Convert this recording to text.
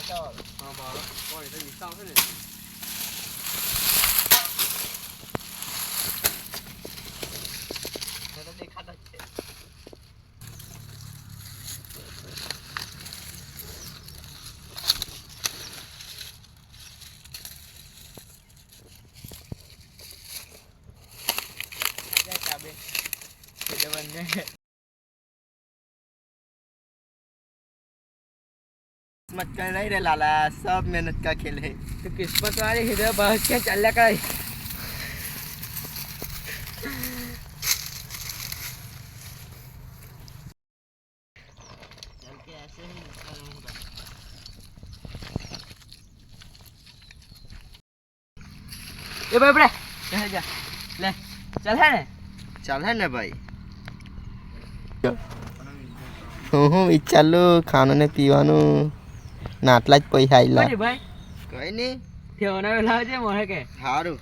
હા બાળો કોઈ તો વિસ્તાર છે ને તો દેખાતા જ છે किस्मत का नहीं रे लाला सब मेहनत का खेल है तो किस्मत वाली हृदय बहस के चल कर चल के ऐसे ही रहूंगा ये भाई बड़े चल जा ले चल है ने चल है ना भाई હું ચાલુ ખાવાનું ને પીવાનું ના આટલા જ પૈસા આવેલા ભાઈ કઈ નહીં થેવના લાવજે મોહે કે સારું